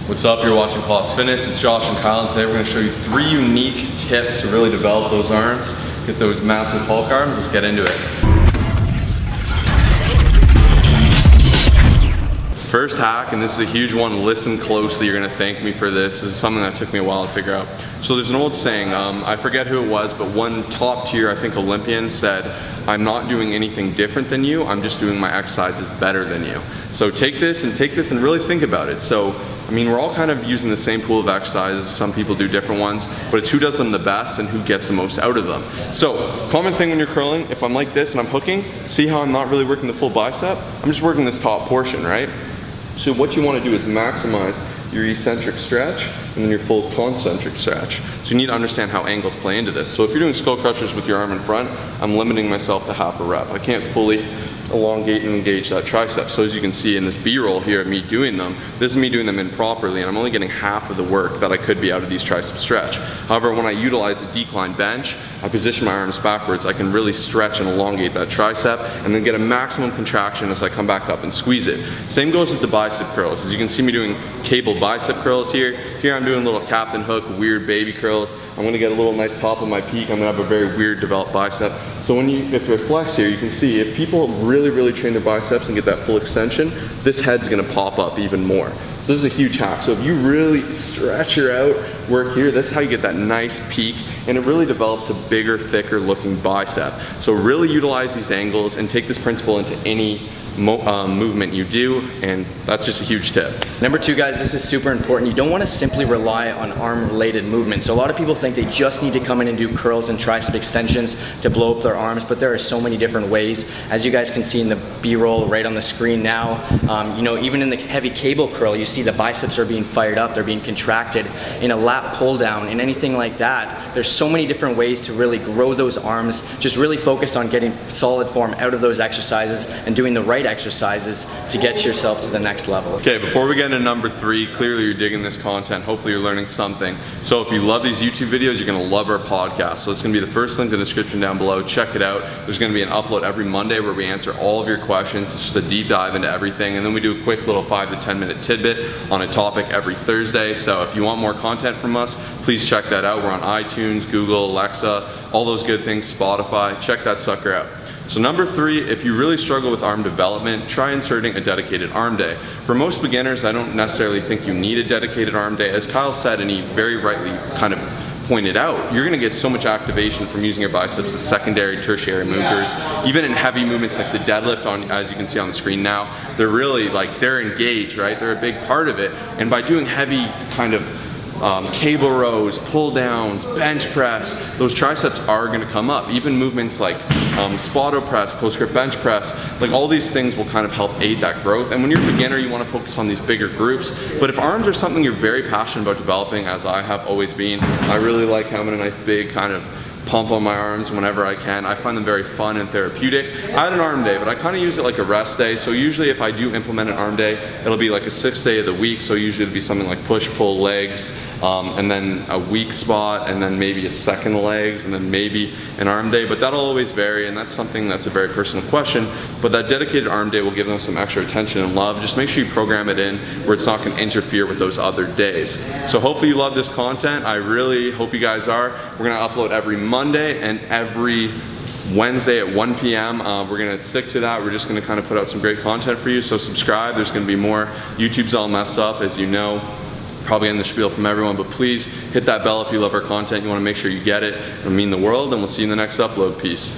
What's up? You're watching Claws Fitness. It's Josh and Kyle, and today we're going to show you 3 unique tips to really develop those arms, get those massive Hulk arms. Let's get into it. First hack, and this is a huge one, listen closely, you're gonna thank me for this. This is something that took me a while to figure out. So there's an old saying, I forget who it was, but one top tier, I think Olympian said, I'm not doing anything different than you, I'm just doing my exercises better than you. So take this and really think about it. So, I mean, we're all kind of using the same pool of exercises. Some people do different ones, but it's who does them the best and who gets the most out of them. So, common thing when you're curling, if I'm like this and I'm hooking, see how I'm not really working the full bicep? I'm just working this top portion, right? So what you want to do is maximize your eccentric stretch and then your full concentric stretch. So you need to understand how angles play into this. So if you're doing skull crushers with your arm in front, I'm limiting myself to half a rep. I can't fully elongate and engage that tricep. So as you can see in this B-roll here of me doing them, this is me doing them improperly, and I'm only getting half of the work that I could be out of these tricep stretch. However, when I utilize a decline bench, I position my arms backwards, I can really stretch and elongate that tricep and then get a maximum contraction as I come back up and squeeze it. Same goes with the bicep curls. As you can see me doing cable bicep curls here. Here I'm doing little captain hook, weird baby curls. I'm gonna get a little nice top of my peak. I'm gonna have a very weird developed bicep. So if you flex here, you can see if people really train their biceps and get that full extension, this head's gonna pop up even more. So this is a huge hack. So if you really stretch your out work here, this is how you get that nice peak, and it really develops a bigger, thicker looking bicep. So really utilize these angles and take this principle into any movement you do, and that's just a huge tip. Number 2, guys, this is super important. You don't want to simply rely on arm related movements. So a lot of people think they just need to come in and do curls and tricep extensions to blow up their arms, but there are so many different ways. As you guys can see in the B-roll right on the screen now, you know, even in the heavy cable curl, you see the biceps are being fired up, they're being contracted. In a lat pull down, in anything like that, there's so many different ways to really grow those arms. Just really focus on getting solid form out of those exercises and doing the right exercises to get yourself to the next level. Okay, before we get into number 3, clearly you're digging this content. Hopefully you're learning something. So if you love these YouTube videos, you're gonna love our podcast. So it's gonna be the first link in the description down below. Check it out. There's gonna be an upload every Monday where we answer all of your questions. It's just a deep dive into everything. And then we do a quick little 5 to 10 minute tidbit on a topic every Thursday. So if you want more content from us, please check that out. We're on iTunes, Google, Alexa, all those good things, Spotify. Check that sucker out. So number 3, if you really struggle with arm development, try inserting a dedicated arm day. For most beginners, I don't necessarily think you need a dedicated arm day. As Kyle said, and he very rightly kind of pointed out, you're gonna get so much activation from using your biceps, the secondary, tertiary movers. Even in heavy movements like the deadlift, as you can see on the screen now, they're really they're engaged, right? They're a big part of it. And by doing heavy kind of cable rows, pull downs, bench press, those triceps are gonna come up. Even movements like Spoto press, close grip bench press, like all these things will kind of help aid that growth. And when you're a beginner, you wanna focus on these bigger groups. But if arms are something you're very passionate about developing, as I have always been, I really like having a nice big kind of pump on my arms whenever I can. I find them very fun and therapeutic. I had an arm day, but I kind of use it like a rest day. So usually if I do implement an arm day, it'll be like a 6th day of the week. So usually it'll be something like push, pull, legs, and then a weak spot, and then maybe a second legs, and then maybe an arm day. But that'll always vary, and that's something that's a very personal question. But that dedicated arm day will give them some extra attention and love. Just make sure you program it in where it's not going to interfere with those other days. So hopefully you love this content. I really hope you guys are. We're going to upload every Monday and every Wednesday at 1 p.m. We're gonna stick to that. We're just gonna kind of put out some great content for you, so subscribe. There's gonna be more. YouTube's all messed up, as you know. Probably in the spiel from everyone, but please hit that bell if you love our content. You wanna make sure you get it. It'll mean the world, and we'll see you in the next upload. Peace.